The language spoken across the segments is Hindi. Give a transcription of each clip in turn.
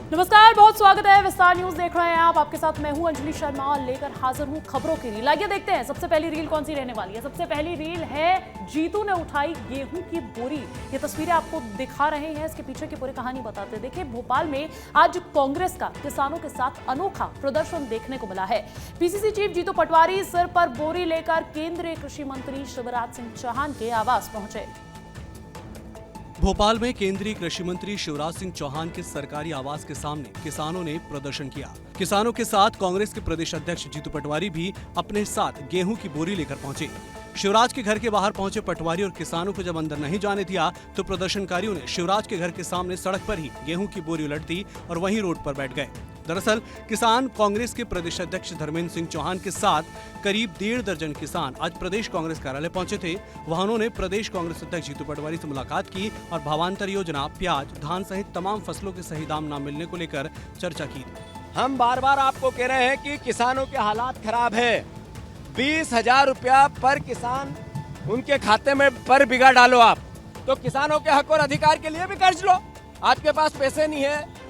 नमस्कार, बहुत स्वागत है। विस्तार न्यूज देख रहे हैं आप। आपके साथ मैं हूं अंजलि शर्मा, लेकर हाजिर हूं खबरों की रील। आइए देखते हैं सबसे पहली रील कौन सी रहने वाली है। सबसे पहली रील है जीतू ने उठाई गेहूं की बोरी। ये तस्वीरें आपको दिखा रहे हैं, इसके पीछे की पूरी कहानी बताते हैं। देखिए, भोपाल में आज कांग्रेस का किसानों के साथ अनोखा प्रदर्शन देखने को मिला है। पीसीसी चीफ जीतू पटवारी सिर पर बोरी लेकर केंद्रीय कृषि मंत्री शिवराज सिंह चौहान के आवास पहुंचे। भोपाल में केंद्रीय कृषि मंत्री शिवराज सिंह चौहान के सरकारी आवास के सामने किसानों ने प्रदर्शन किया। किसानों के साथ कांग्रेस के प्रदेश अध्यक्ष जीतू पटवारी भी अपने साथ गेहूं की बोरी लेकर पहुंचे। शिवराज के घर के बाहर पहुंचे पटवारी और किसानों को जब अंदर नहीं जाने दिया तो प्रदर्शनकारियों ने शिवराज के घर के सामने सड़क पर ही गेहूं की बोरी उलट दी और वहीं रोड पर बैठ गए। दरअसल किसान कांग्रेस के प्रदेश अध्यक्ष धर्मेंद्र सिंह चौहान के साथ करीब 1.5 दर्जन किसान आज प्रदेश कांग्रेस कार्यालय पहुंचे थे। वहां उन्होंने प्रदेश कांग्रेस अध्यक्ष जीतू पटवारी से मुलाकात की और भावांतर योजना, प्याज, धान सहित तमाम फसलों के सही दाम न मिलने को लेकर चर्चा की। हम बार बार आपको कह रहे हैं कि किसानों के हालात खराब है। 20,000 रुपया पर किसान उनके खाते में पर बिगा डालो आप, तो किसानों के हक और अधिकार के लिए भी कर्ज लो। आपके पास पैसे नहीं है।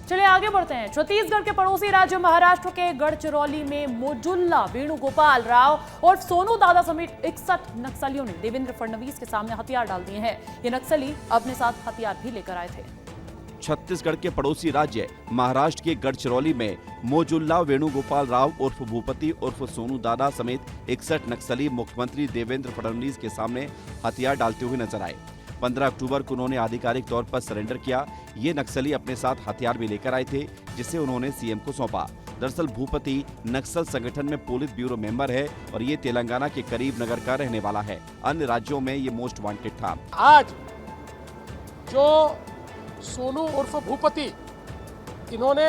चलिए आगे बढ़ते हैं। छत्तीसगढ़ के पड़ोसी राज्य महाराष्ट्र के गढ़चिरौली में मोजुल्ला वेणुगोपाल राव और सोनू दादा समेत 61 नक्सलियों ने देवेंद्र फडणवीस के सामने हथियार डाल दिए हैं। ये नक्सली अपने साथ हथियार भी लेकर आए थे। छत्तीसगढ़ के पड़ोसी राज्य महाराष्ट्र के गढ़चिरौली में मोजुल्ला वेणुगोपाल राव उर्फ भूपति उर्फ सोनू दादा समेत 61 नक्सली मुख्यमंत्री देवेंद्र फडणवीस के सामने हथियार डालते हुए नजर आए। 15 अक्टूबर को उन्होंने आधिकारिक तौर पर सरेंडर किया। ये नक्सली अपने साथ हथियार भी लेकर आए थे, जिसे उन्होंने सीएम को सौंपा। दरअसल भूपति नक्सल संगठन में पोलित ब्यूरो मेंबर है और ये तेलंगाना के करीब नगर का रहने वाला है। अन्य राज्यों में ये मोस्ट वांटेड था। आज जो सोनू उर्फ भूपति इन्होंने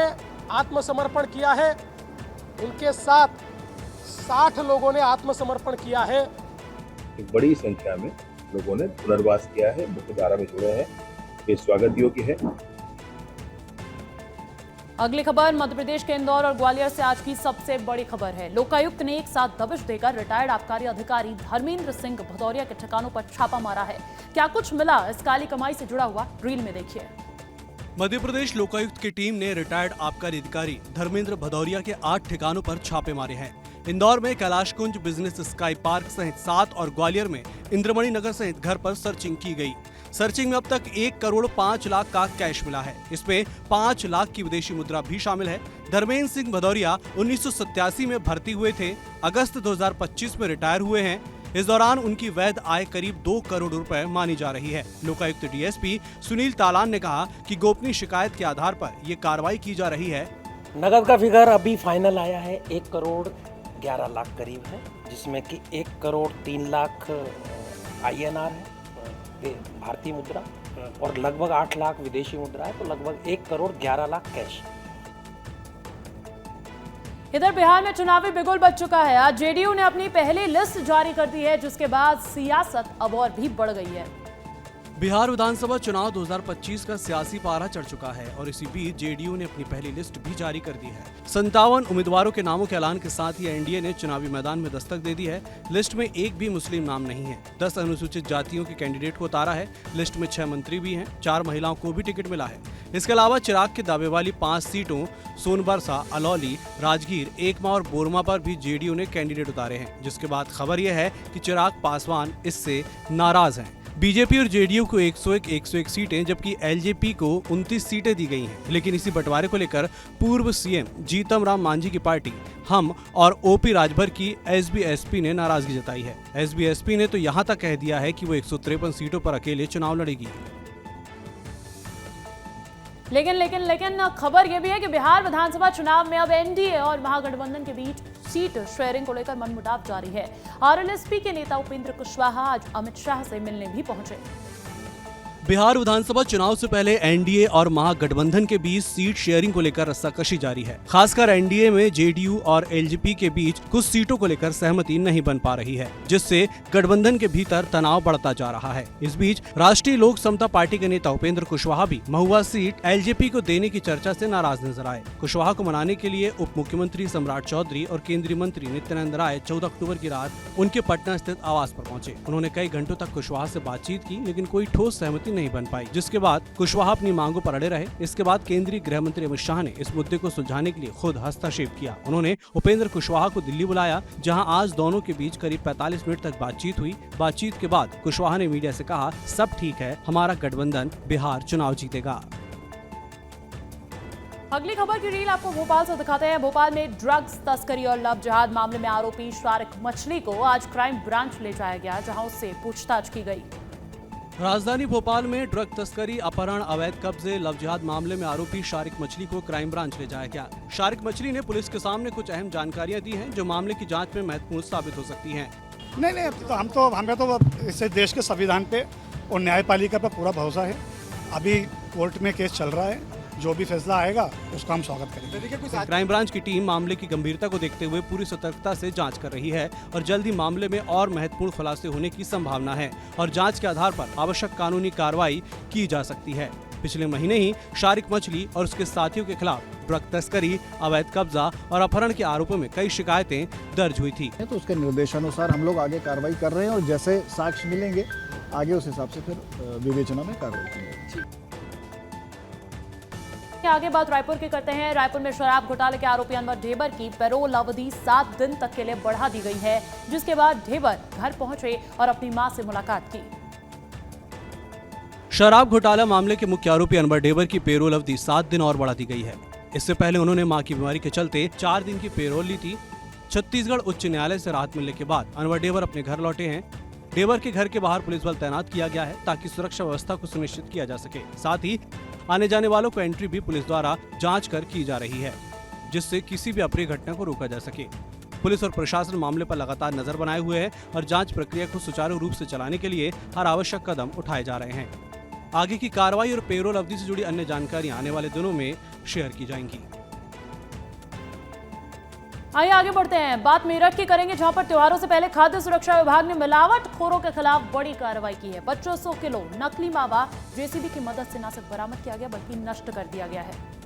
आत्मसमर्पण किया है, उनके साथ 60 लोगों ने आत्मसमर्पण किया है। एक बड़ी संख्या में लोगों ने पुनर्वास किया है, मुख्यधारा में जुड़े हैं। ये स्वागत योग्य है। अगली खबर मध्य प्रदेश के इंदौर और ग्वालियर से आज की सबसे बड़ी खबर है। लोकायुक्त ने एक साथ दबिश देकर रिटायर्ड आबकारी अधिकारी धर्मेंद्र सिंह भदौरिया के ठिकानों पर छापा मारा है। क्या कुछ मिला, इस काली कमाई से जुड़ा हुआ रील में देखिए। मध्य प्रदेश लोकायुक्त की टीम ने रिटायर्ड आबकारी अधिकारी धर्मेंद्र भदौरिया के 8 ठिकानों पर छापे मारे हैं। इंदौर में कैलाश कुंज बिजनेस स्काई पार्क सहित 7 और ग्वालियर में इंद्रमणि नगर सहित घर पर सर्चिंग की गई। सर्चिंग में अब तक 1 करोड़ 5 लाख का कैश मिला है। इसमें 5 लाख की विदेशी मुद्रा भी शामिल है। धर्मेंद्र सिंह भदौरिया 1987 में भर्ती हुए थे, अगस्त 2025 में रिटायर हुए हैं। इस दौरान उनकी वैध आय करीब 2 करोड़ रुपए मानी जा रही है। लोकायुक्त डीएसपी सुनील तालान ने कहा कि गोपनीय शिकायत के आधार पर ये कार्रवाई की जा रही है। नगद का फिगर अभी फाइनल आया है, 1 करोड़ 11 लाख करीब है, जिसमें कि 1 करोड़ 3 लाख INR है भारतीय मुद्रा और लगभग 8 लाख विदेशी मुद्रा है, तो लगभग 1 करोड़ 11 लाख कैश। इधर बिहार में चुनावी बिगुल बज चुका है। आज जेडीयू ने अपनी पहली लिस्ट जारी कर दी है, जिसके बाद सियासत अब और भी बढ़ गई है। बिहार विधानसभा चुनाव 2025 का सियासी पारा चढ़ चुका है और इसी बीच जेडीयू ने अपनी पहली लिस्ट भी जारी कर दी है। 57 उम्मीदवारों के नामों के ऐलान के साथ ही एनडीए ने चुनावी मैदान में दस्तक दे दी है। लिस्ट में एक भी मुस्लिम नाम नहीं है। 10 अनुसूचित जातियों के कैंडिडेट को उतारा है। लिस्ट में 6 मंत्री भी हैं, 4 महिलाओं को भी टिकट मिला है। इसके अलावा चिराग के दावे वाली 5 सीटों सोनबरसा, अलौली, राजगीर, एकमा और बोरमा पर भी जेडीयू ने कैंडिडेट उतारे हैं, जिसके बाद खबर यह है कि चिराग पासवान इससे नाराज हैं। बीजेपी और जेडीयू को 101 सीटें जबकि एलजेपी को 29 सीटें दी गई हैं। लेकिन इसी बंटवारे को लेकर पूर्व सीएम जीतन राम मांझी की पार्टी हम और ओपी राजभर की एसबीएसपी ने नाराजगी जताई है। एसबीएसपी ने तो यहां तक कह दिया है कि वो 153 सीटों पर अकेले चुनाव लड़ेगी। लेकिन खबर यह भी है कि बिहार विधानसभा चुनाव में अब एनडीए और महागठबंधन के बीच सीट शेयरिंग को लेकर मनमुटाव जारी है। आरएलएसपी के नेता उपेंद्र कुशवाहा आज अमित शाह से मिलने भी पहुंचे। बिहार विधानसभा चुनाव से पहले एनडीए और महागठबंधन के बीच सीट शेयरिंग को लेकर रस्साकशी जारी है। खासकर एनडीए में जेडीयू और एलजेपी के बीच कुछ सीटों को लेकर सहमति नहीं बन पा रही है, जिससे गठबंधन के भीतर तनाव बढ़ता जा रहा है। इस बीच राष्ट्रीय लोक समता पार्टी के नेता उपेंद्र कुशवाहा भी महुआ सीट एलजेपी को देने की चर्चा से नाराज नजर आए। कुशवाहा को मनाने के लिए उप मुख्यमंत्री सम्राट चौधरी और केंद्रीय मंत्री नित्यानंद राय 14 अक्टूबर की रात उनके पटना स्थित आवास पर पहुंचे। उन्होंने कई घंटों तक कुशवाहा से बातचीत की, लेकिन कोई ठोस सहमति नहीं बन पाई, जिसके बाद कुशवाहा अपनी मांगों पर अड़े रहे। इसके बाद केंद्रीय गृह मंत्री अमित शाह ने इस मुद्दे को सुलझाने के लिए खुद हस्तक्षेप किया। उन्होंने उपेंद्र कुशवाहा को दिल्ली बुलाया, जहां आज दोनों के बीच करीब 45 मिनट तक बातचीत हुई। बातचीत के बाद कुशवाहा ने मीडिया से कहा, सब ठीक है, हमारा गठबंधन बिहार चुनाव जीतेगा। अगली खबर की रील आपको भोपाल से दिखाते हैं। भोपाल में ड्रग्स तस्करी और लव जिहाद मामले में आरोपी शारिक मछली को आज क्राइम ब्रांच ले जाया गया, जहां उससे पूछताछ की गई। राजधानी भोपाल में ड्रग तस्करी, अपहरण, अवैध कब्जे, लव जिहाद मामले में आरोपी शारिक मछली को क्राइम ब्रांच ले जाया गया। शारिक मछली ने पुलिस के सामने कुछ अहम जानकारियां दी हैं, जो मामले की जांच में महत्वपूर्ण साबित हो सकती हैं। नहीं, हमें तो इससे देश के संविधान पे और न्यायपालिका पे पूरा भरोसा है। अभी कोर्ट में केस चल रहा है, जो भी फैसला आएगा उसका हम स्वागत करेंगे। क्राइम ब्रांच की टीम मामले की गंभीरता को देखते हुए पूरी सतर्कता से जांच कर रही है और जल्द ही मामले में और महत्वपूर्ण खुलासे होने की संभावना है और जांच के आधार पर आवश्यक कानूनी कार्रवाई की जा सकती है। पिछले महीने ही शारिक मछली और उसके साथियों के खिलाफ ड्रग तस्करी, अवैध कब्जा और अपहरण के आरोपों में कई शिकायतें दर्ज हुई थी। तो उसके निर्देशानुसार हम लोग आगे कार्रवाई कर रहे हैं और जैसे साक्ष्य मिलेंगे आगे उस हिसाब से फिर विवेचना में कार्रवाई की जाएगी। आगे बात रायपुर की करते हैं। रायपुर में शराब घोटाले के आरोपी अनवर ढेबर की पैरोल अवधि 7 दिन तक के लिए बढ़ा दी गई है, जिसके बाद ढेबर घर पहुंचे और अपनी मां से मुलाकात की। शराब घोटाला मामले के मुख्य आरोपी अनवर ढेबर की पेरोल अवधि 7 दिन और बढ़ा दी गई है। इससे पहले उन्होंने मां की बीमारी के चलते 4 दिन की पेरोल ली थी। छत्तीसगढ़ उच्च न्यायालय से राहत मिलने के बाद अनवर ढेबर अपने घर लौटे हैं। ढेबर के घर के बाहर पुलिस बल तैनात किया गया है ताकि सुरक्षा व्यवस्था को सुनिश्चित किया जा सके। साथ ही आने जाने वालों को एंट्री भी पुलिस द्वारा जांच कर की जा रही है, जिससे किसी भी अप्रिय घटना को रोका जा सके। पुलिस और प्रशासन मामले पर लगातार नजर बनाए हुए है और जांच प्रक्रिया को सुचारू रूप से चलाने के लिए हर आवश्यक कदम उठाए जा रहे हैं। आगे की कार्रवाई और पेरोल अवधि से जुड़ी अन्य जानकारियां आने वाले दिनों में शेयर की जाएंगी। आइए आगे बढ़ते हैं। बात मेरठ की करेंगे, जहां पर त्योहारों से पहले खाद्य सुरक्षा विभाग ने मिलावटखोरों के खिलाफ बड़ी कार्रवाई की है। 2500 किलो नकली मावा जेसीबी की मदद से न सिर्फ बरामद किया गया बल्कि नष्ट कर दिया गया है।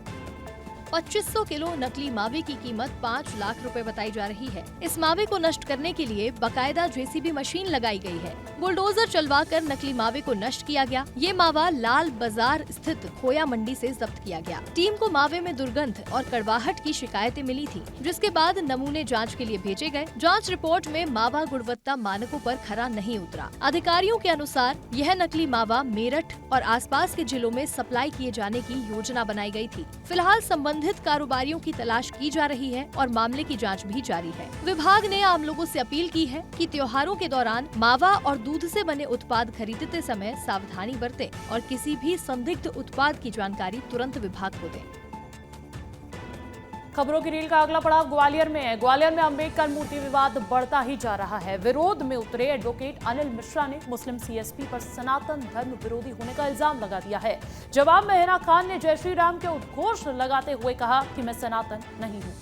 2500 किलो नकली मावे की कीमत 5 लाख रुपए बताई जा रही है। इस मावे को नष्ट करने के लिए बकायदा जेसीबी मशीन लगाई गई है। बुलडोजर चलवाकर नकली मावे को नष्ट किया गया। ये मावा लाल बाजार स्थित खोया मंडी से जब्त किया गया। टीम को मावे में दुर्गंध और कड़वाहट की शिकायतें मिली थी, जिसके बाद नमूने जांच के लिए भेजे गए। जांच रिपोर्ट में मावा गुणवत्ता मानकों पर खरा नहीं उतरा। अधिकारियों के अनुसार यह नकली मावा मेरठ और आसपास के जिलों में सप्लाई किए जाने की योजना बनाई गई थी। फिलहाल संबंधित कारोबारियों की तलाश की जा रही है और मामले की जांच भी जारी है। विभाग ने आम लोगों से अपील की है कि त्योहारों के दौरान मावा और दूध से बने उत्पाद खरीदते समय सावधानी बरतें और किसी भी संदिग्ध उत्पाद की जानकारी तुरंत विभाग को दें। खबरों की रील का अगला पड़ाव ग्वालियर में है। ग्वालियर में अंबेडकर मूर्ति विवाद बढ़ता ही जा रहा है। विरोध में उतरे एडवोकेट अनिल मिश्रा ने मुस्लिम सीएसपी पर सनातन धर्म विरोधी होने का इल्जाम लगा दिया है। जवाब में हिना खान ने जय श्री राम के उद्घोष लगाते हुए कहा कि मैं सनातन नहीं हूँ।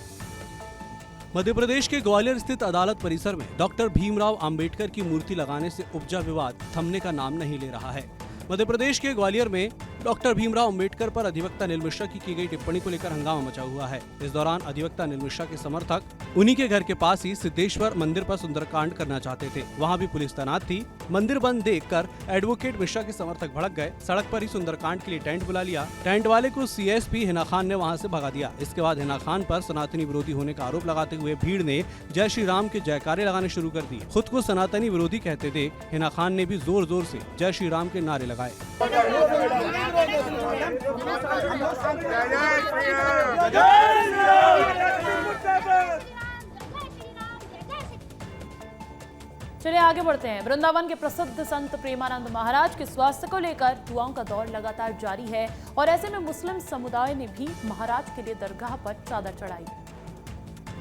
मध्य प्रदेश के ग्वालियर स्थित अदालत परिसर में डॉक्टर भीमराव अंबेडकर की मूर्ति लगाने से उपजा विवाद थमने का नाम नहीं ले रहा है। मध्य प्रदेश के ग्वालियर में डॉक्टर भीमराव अंबेडकर पर अधिवक्ता अनिल मिश्रा की गई टिप्पणी को लेकर हंगामा मचा हुआ है। इस दौरान अधिवक्ता अनिल मिश्रा के समर्थक उन्हीं के घर के पास ही सिद्धेश्वर मंदिर पर सुंदरकांड करना चाहते थे। वहां भी पुलिस तैनात थी। मंदिर बंद देखकर एडवोकेट मिश्रा के समर्थक भड़क गए। सड़क पर ही सुंदरकांड के लिए टेंट बुला लिया। टेंट वाले को सीएसपी हिना खान ने वहां से भगा दिया। इसके बाद हिना खान पर सनातनी विरोधी होने का आरोप लगाते हुए भीड़ ने जय श्री राम के जयकारे लगाने शुरू कर दिए। खुद को सनातनी विरोधी कहते थे हिना खान ने भी जोर जोर से जय श्री राम के नारे लगाए। चलिए आगे बढ़ते हैं। वृंदावन के प्रसिद्ध संत प्रेमानंद महाराज के स्वास्थ्य को लेकर दुआओं का दौर लगातार जारी है और ऐसे में मुस्लिम समुदाय ने भी महाराज के लिए दरगाह पर चादर चढ़ाई।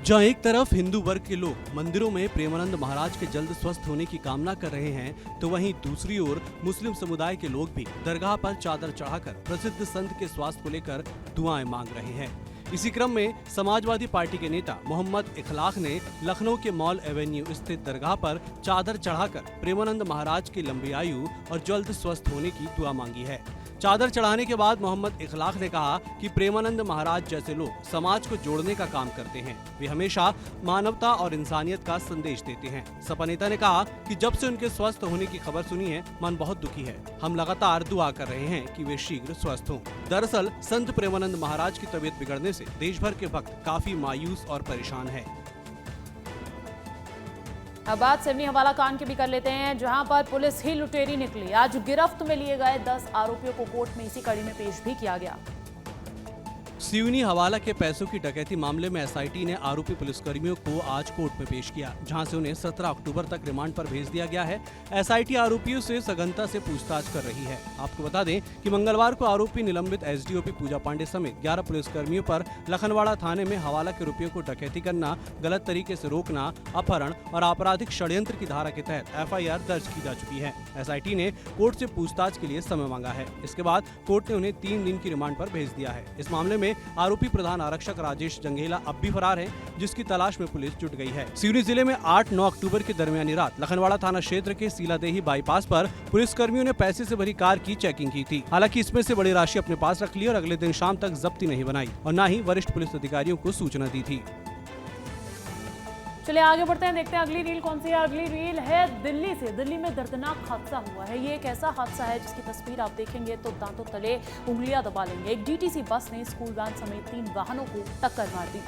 जहां एक तरफ हिंदू वर्ग के लोग मंदिरों में प्रेमानंद महाराज के जल्द स्वस्थ होने की कामना कर रहे हैं, तो वहीं दूसरी ओर मुस्लिम समुदाय के लोग भी दरगाह पर चादर चढ़ाकर प्रसिद्ध संत के स्वास्थ्य को लेकर दुआएं मांग रहे हैं। इसी क्रम में समाजवादी पार्टी के नेता मोहम्मद इखलाक ने लखनऊ के मॉल एवेन्यू स्थित दरगाह पर चादर चढ़ाकर प्रेमानंद महाराज की लंबी आयु और जल्द स्वस्थ होने की दुआ मांगी है। चादर चढ़ाने के बाद मोहम्मद इखलाक ने कहा कि प्रेमानंद महाराज जैसे लोग समाज को जोड़ने का काम करते हैं। वे हमेशा मानवता और इंसानियत का संदेश देते हैं। सपा नेता ने कहा कि जब से उनके स्वस्थ होने की खबर सुनी है, मन बहुत दुखी है। हम लगातार दुआ कर रहे हैं कि वे शीघ्र स्वस्थ हों। दरअसल संत प्रेमानंद महाराज की तबीयत बिगड़ने से देश भर के भक्त काफी मायूस और परेशान है। अब बात सिवनी हवाला कांड की भी कर लेते हैं, जहां पर पुलिस ही लुटेरी निकली। आज गिरफ्त में लिए गए 10 आरोपियों को कोर्ट में इसी कड़ी में पेश भी किया गया। सिवनी हवाला के पैसों की डकैती मामले में एसआईटी ने आरोपी पुलिसकर्मियों को आज कोर्ट में पेश किया, जहां से उन्हें 17 अक्टूबर तक रिमांड पर भेज दिया गया है। एसआईटी आरोपियों से सघनता से पूछताछ कर रही है। आपको बता दें कि मंगलवार को आरोपी निलंबित एसडीओपी पूजा पांडे समेत 11 पुलिसकर्मियों पर लखनवाड़ा थाने में हवाला के रुपयों को डकैती करना, गलत तरीके से रोकना, अपहरण और आपराधिक षड्यंत्र की धारा के तहत एफआईआर दर्ज की जा चुकी है। एसआईटी ने कोर्ट से पूछताछ के लिए समय मांगा है। इसके बाद कोर्ट ने उन्हें 3 दिन की रिमांड पर भेज दिया है। इस मामले में आरोपी प्रधान आरक्षक राजेश जंघेला अब भी फरार है, जिसकी तलाश में पुलिस जुट गई है। सिवनी जिले में 8-9 अक्टूबर की दरमियानी रात लखनवाड़ा थाना क्षेत्र के सीलादेही बाईपास पर पुलिसकर्मियों ने पैसे से भरी कार की चेकिंग की थी। हालांकि इसमें से बड़ी राशि अपने पास रख ली और अगले दिन शाम तक जब्ती नहीं बनाई और न ही वरिष्ठ पुलिस अधिकारियों को सूचना दी थी। चलिए आगे बढ़ते हैं, देखते हैं अगली रील कौन सी है। अगली रील है दिल्ली से। दिल्ली में दर्दनाक हादसा हुआ है। ये एक ऐसा हादसा है जिसकी तस्वीर आप देखेंगे तो दांतों तले उंगलियां दबा लेंगे। एक डीटीसी बस ने स्कूल वैन समेत 3 वाहनों को टक्कर मार दी।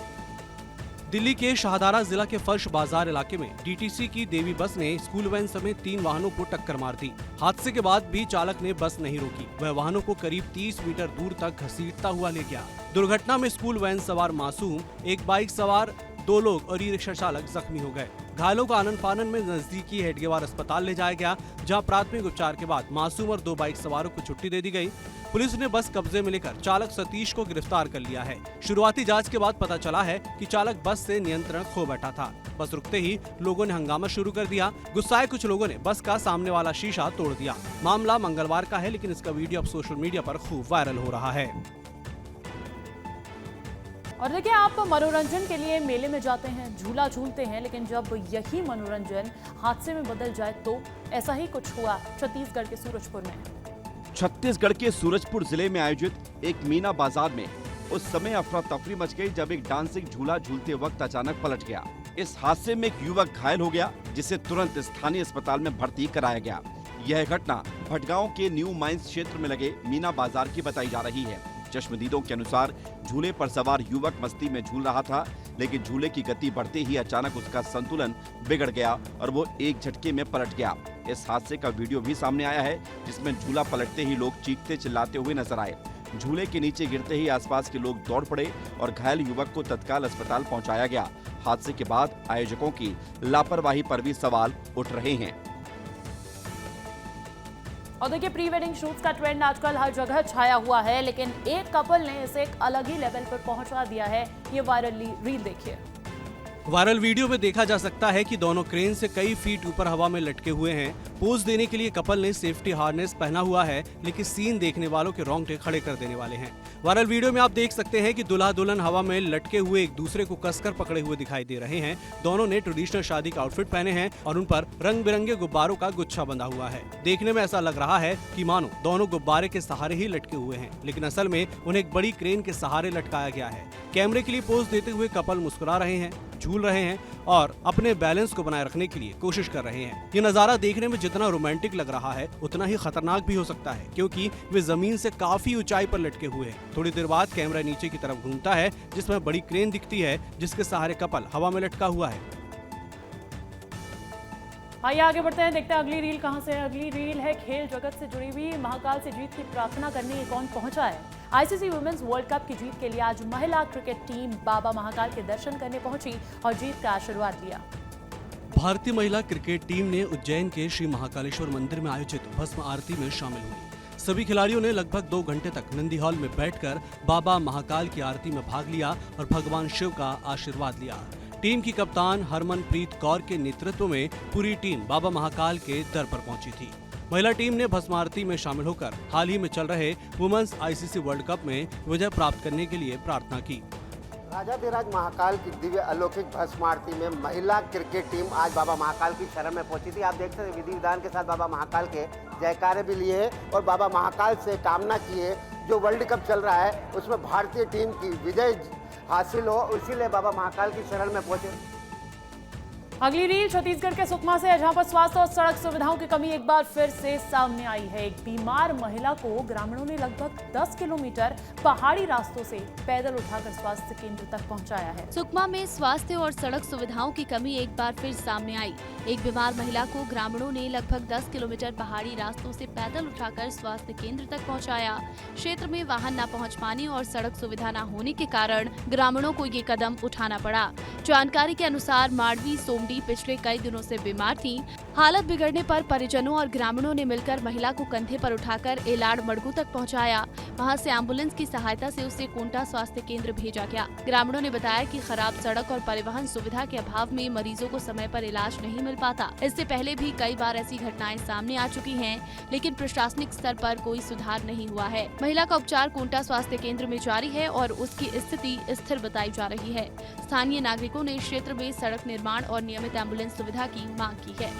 दिल्ली के शाहदारा जिला के फर्श बाजार इलाके में डीटीसी की देवी बस ने स्कूल वैन समेत 3 वाहनों को टक्कर मार दी। हादसे के बाद भी चालक ने बस नहीं रोकी। वह वाहनों को करीब 30 मीटर दूर तक घसीटता हुआ ले गया। दुर्घटना में स्कूल वैन सवार मासूम, एक बाइक सवार 2 लोग और ई रिक्शा चालक जख्मी हो गए। घायलों को आनन फानन में नजदीकी हेडगेवार अस्पताल ले जाया गया, जहां प्राथमिक उपचार के बाद मासूम और 2 बाइक सवारों को छुट्टी दे दी गई। पुलिस ने बस कब्जे में लेकर चालक सतीश को गिरफ्तार कर लिया है। शुरुआती जांच के बाद पता चला है कि चालक बस से नियंत्रण खो बैठा था। बस रुकते ही लोगों ने हंगामा शुरू कर दिया। गुस्साए कुछ लोगों ने बस का सामने वाला शीशा तोड़ दिया। मामला मंगलवार का है, लेकिन इसका वीडियो अब सोशल मीडिया पर खूब वायरल हो रहा है। और देखिए, आप मनोरंजन के लिए मेले में जाते हैं, झूला झूलते हैं, लेकिन जब यही मनोरंजन हादसे में बदल जाए तो ऐसा ही कुछ हुआ छत्तीसगढ़ के सूरजपुर में। छत्तीसगढ़ के सूरजपुर जिले में आयोजित एक मीना बाजार में उस समय अफरा तफरी मच गई जब एक डांसिंग झूला झूलते वक्त अचानक पलट गया। इस हादसे में एक युवक घायल हो गया, जिसे तुरंत स्थानीय अस्पताल में भर्ती कराया गया। यह घटना भटगांव के न्यू माइंस क्षेत्र में लगे मीना बाजार की बताई जा रही है। चश्मदीदों के अनुसार झूले पर सवार युवक मस्ती में झूल रहा था, लेकिन झूले की गति बढ़ते ही अचानक उसका संतुलन बिगड़ गया और वो एक झटके में पलट गया। इस हादसे का वीडियो भी सामने आया है, जिसमें झूला पलटते ही लोग चीखते चिल्लाते हुए नजर आए। झूले के नीचे गिरते ही आसपास के लोग दौड़ पड़े और घायल युवक को तत्काल अस्पताल पहुंचाया गया। हादसे के बाद आयोजकों की लापरवाही पर भी सवाल उठ रहे हैं। और देखिए, प्री वेडिंग शूट्स का ट्रेंड आजकल हर जगह छाया हुआ है, लेकिन एक कपल ने इसे एक अलग ही लेवल पर पहुंचा दिया है। ये वायरल रील देखिए। वायरल वीडियो में देखा जा सकता है कि दोनों क्रेन से कई फीट ऊपर हवा में लटके हुए हैं। पोज देने के लिए कपल ने सेफ्टी हार्नेस पहना हुआ है, लेकिन सीन देखने वालों के रोंगटे खड़े कर देने वाले हैं। वायरल वीडियो में आप देख सकते हैं कि दूल्हा दुल्हन हवा में लटके हुए एक दूसरे को कसकर पकड़े हुए दिखाई दे रहे हैं। दोनों ने ट्रेडिशनल शादी का आउटफिट पहने हैं और उन पर रंग बिरंगे गुब्बारों का गुच्छा बंधा हुआ है। देखने में ऐसा लग रहा है कि मानो दोनों गुब्बारे के सहारे ही लटके हुए हैं, लेकिन असल में उन्हें एक बड़ी क्रेन के सहारे लटकाया गया है। कैमरे के लिए पोज देते हुए कपल मुस्कुरा रहे हैं, झूल रहे हैं और अपने बैलेंस को बनाए रखने के लिए कोशिश कर रहे हैं। ये नजारा देखने में जितना रोमांटिक लग रहा है, उतना ही खतरनाक भी हो सकता है, क्योंकि वे जमीन से काफी ऊंचाई पर लटके हुए हैं। थोड़ी देर बाद कैमरा नीचे की तरफ घूमता है, जिसमें बड़ी क्रेन दिखती है, जिसके सहारे कपल हवा में लटका हुआ है। आइए आगे बढ़ते हैं, देखते हैं अगली रील कहां से है। अगली रील है खेल जगत से जुड़ी हुई। महाकाल से जीत की प्रार्थना करने ये कौन पहुंचा है। आईसीसी वुमेन्स वर्ल्ड कप की जीत के लिए आज महिला क्रिकेट टीम बाबा महाकाल के दर्शन करने पहुंची और जीत का आशीर्वाद लिया। भारतीय महिला क्रिकेट टीम ने उज्जैन के श्री महाकालेश्वर मंदिर में आयोजित भस्म आरती में शामिल हुई। सभी खिलाड़ियों ने लगभग 2 घंटे तक नंदी हॉल में बैठकर बाबा महाकाल की आरती में भाग लिया और भगवान शिव का आशीर्वाद लिया। टीम की कप्तान हरमनप्रीत कौर के नेतृत्व में पूरी टीम बाबा महाकाल के दर पर पहुंची थी। महिला टीम ने भस्म आरती में शामिल होकर हाल ही में चल रहे वुमेन्स आईसीसी वर्ल्ड कप में विजय प्राप्त करने के लिए प्रार्थना की। राजाधिराज महाकाल की दिव्य अलौकिक भस्म आरती में महिला क्रिकेट टीम आज बाबा महाकाल की शरण में पहुंची थी। आप देख सकते हैं विधि विधान के साथ बाबा महाकाल के जयकारे भी लिए और बाबा महाकाल से कामना की है जो वर्ल्ड कप चल रहा है उसमें भारतीय टीम की विजय हासिल हो, इसीलिए बाबा महाकाल की शरण में पहुंचे। अगली रील छत्तीसगढ़ के सुकमा से है, जहां पर स्वास्थ्य और सड़क सुविधाओं की कमी एक बार फिर से सामने आई है। एक बीमार महिला को ग्रामीणों ने लगभग 10 किलोमीटर पहाड़ी रास्तों से पैदल उठाकर स्वास्थ्य केंद्र तक पहुंचाया है। सुकमा में स्वास्थ्य और सड़क सुविधाओं की कमी एक बार फिर सामने आई। एक बीमार महिला को ग्रामीणों ने लगभग 10 किलोमीटर पहाड़ी रास्तों से पैदल उठाकर स्वास्थ्य केंद्र तक पहुंचाया। क्षेत्र में वाहन न पहुंच पाने और सड़क सुविधा न होने के कारण ग्रामीणों को ये कदम उठाना पड़ा। जानकारी के अनुसार माडवी सोमडी पिछले कई दिनों से बीमार थी। हालत बिगड़ने पर परिजनों और ग्रामीणों ने मिलकर महिला को कंधे पर उठाकर एलाड़ मड़गू तक पहुंचाया। वहां से एम्बुलेंस की सहायता से उसे कोंटा स्वास्थ्य केंद्र भेजा गया। ग्रामीणों ने बताया कि खराब सड़क और परिवहन सुविधा के अभाव में मरीजों को समय पर इलाज नहीं मिल पाता। इससे पहले भी कई बार ऐसी घटनाएं सामने आ चुकी हैं, लेकिन प्रशासनिक स्तर पर कोई सुधार नहीं हुआ है। महिला का उपचार कोंटा स्वास्थ्य केंद्र में जारी है और उसकी स्थिति स्थिर बताई जा रही है। स्थानीय नागरिकों ने क्षेत्र में सड़क निर्माण और नियमित एम्बुलेंस सुविधा की मांग की है।